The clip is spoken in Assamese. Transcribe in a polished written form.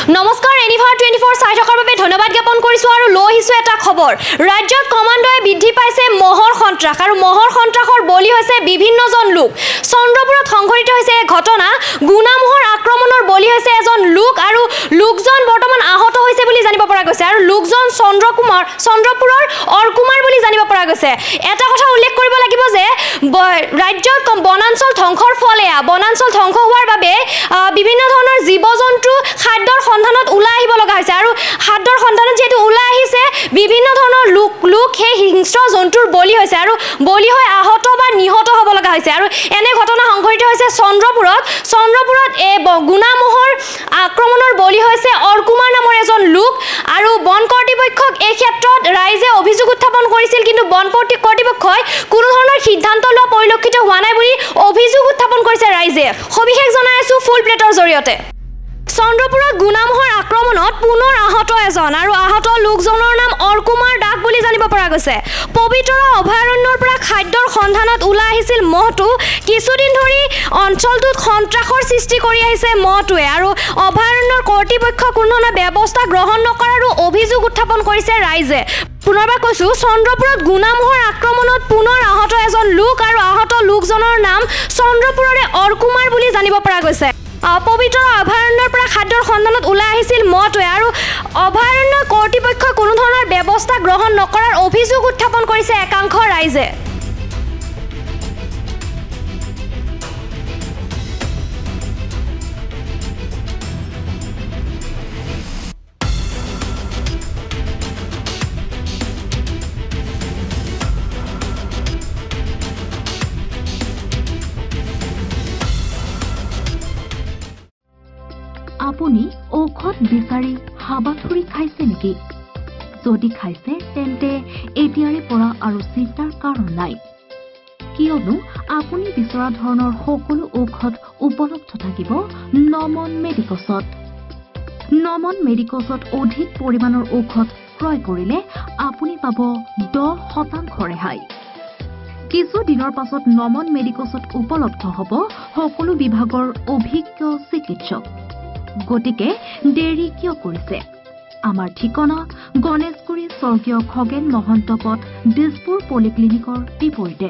নমস্কাৰ এনিভাৰ 24 চাই থকাৰ বাবে ধন্যবাদ জ্ঞাপন কৰিছো আৰু লৈ আহিছো এটা খবৰ ৰাজ্যত কমাণ্ডোৱে বৃদ্ধি পাইছে মহৰ সন্ত্ৰাস আৰু মহৰ সন্ত্ৰাসৰ বলি হৈছে বিভিন্নজন লোক চন্দ্ৰপুৰত সংঘটিত হৈছে ঘটনা গুণামহৰ আক্ৰমণৰ বলি হৈছে এজন লোক আৰু লোকজন বৰ্তমান আহত হৈছে বুলি জানিব পৰা গৈছে আৰু লোকজন চন্দ্ৰপুৰৰ অৰকুমাৰ বুলি জানিব পৰা গৈছে এটা কথা উল্লেখ কৰিব লাগিব যে ৰাজ্যত বনাঞ্চল ধ্বংসৰ ফলে বনাঞ্চল ধ্বংস হোৱাৰ বাবে বিভিন্ন ধৰণৰ জীৱ-জন্তু খাদ্যৰ সন্ধানত ওলাই আহিব লগা হৈছে আৰু খাদ্যৰ সন্ধানত যেটো ওলাই আহিছে বিভিন্ন ধৰণৰ লোক সেই হিংস্ৰ জন্তুৰ বলি হৈছে আৰু বলি হৈ আহত বা নিহত হ'ব লগা হৈছে আৰু এনে ঘটনা সংঘটিত হৈছে চন্দ্ৰপুৰত এই গুণামহৰ আক্ৰমণৰ বলি হৈছে অৰকুমাৰ নামৰ এজন লোক আৰু বন কৰ্তৃপক্ষক এই ক্ষেত্ৰত ৰাইজে অভিযোগ উত্থাপন কৰিছিল কিন্তু বন কৰ্তৃপক্ষই কোনো ধৰণৰ সিদ্ধান্ত লোৱা পৰিলক্ষিত হোৱা নাই বুলি অভিযোগ উত্থাপন কৰিছে ৰাইজে সবিশেষ জনাই আছো ফুল প্লেটৰ জৰিয়তে চন্দ্ৰপুৰত গুণামহৰ আক্ৰমণত পুনৰ আহত এজন আৰু আহত লোকজনৰ নাম অৰকুমাৰ দাস বুলি জানিব পৰা গৈছে পবিতৰা অভয়াৰণ্যৰ পৰা খাদ্যৰ সন্ধানত ওলাই আহিছিল মহটো কিছুদিন ধৰি অঞ্চলটোত সন্ত্ৰাসৰ সৃষ্টি কৰি আহিছে মহটোৱে আৰু অভয়াৰণ্যৰ কৰ্তৃপক্ষ কোনো ধৰণৰ ব্যৱস্থা গ্ৰহণ নকৰাৰো অভিযোগ উত্থাপন কৰিছে ৰাইজে পুনৰবাৰ কৈছো চন্দ্ৰপুৰত গুণামহৰ আক্ৰমণত পুনৰ আহত এজন লোক আৰু আহত লোকজনৰ নাম চন্দ্ৰপুৰৰে অৰকুমাৰ বুলি জানিব পৰা গৈছে পবিতৰা অভয়াৰণ্যৰ পৰা খাদ্যৰ সন্ধানত ওলাই আহিছিল মহটোৱে আৰু অভয়াৰণ্য কৰ্তৃপক্ষই কোনো ধৰণৰ ব্যৱস্থা গ্ৰহণ নকৰাৰ অভিযোগ উত্থাপন কৰিছে একাংশ ৰাইজে আপুনি ঔষধ বিচাৰি হাবাথুৰি খাইছে নেকি যদি খাইছে তেন্তে এতিয়াৰে পৰা আৰু চিন্তাৰ কাৰণ নাই কিয়নো আপুনি বিচৰা ধৰণৰ সকলো ঔষধ উপলব্ধ থাকিব নমন মেডিকছত অধিক পৰিমাণৰ ঔষধ ক্ৰয় কৰিলে আপুনি পাব 10% ৰেহাই কিছু দিনৰ পাছত নমন মেডিকছত উপলব্ধ হ'ব সকলো বিভাগৰ অভিজ্ঞ চিকিৎসক গতিকে দেৰি কিয় কৰিছে আমাৰ ঠিকনা গণেশগুৰি স্বৰ্গীয় খগেন মহন্ত পথ দিছপুৰ পলিক্লিনিকৰ বিপৰীতে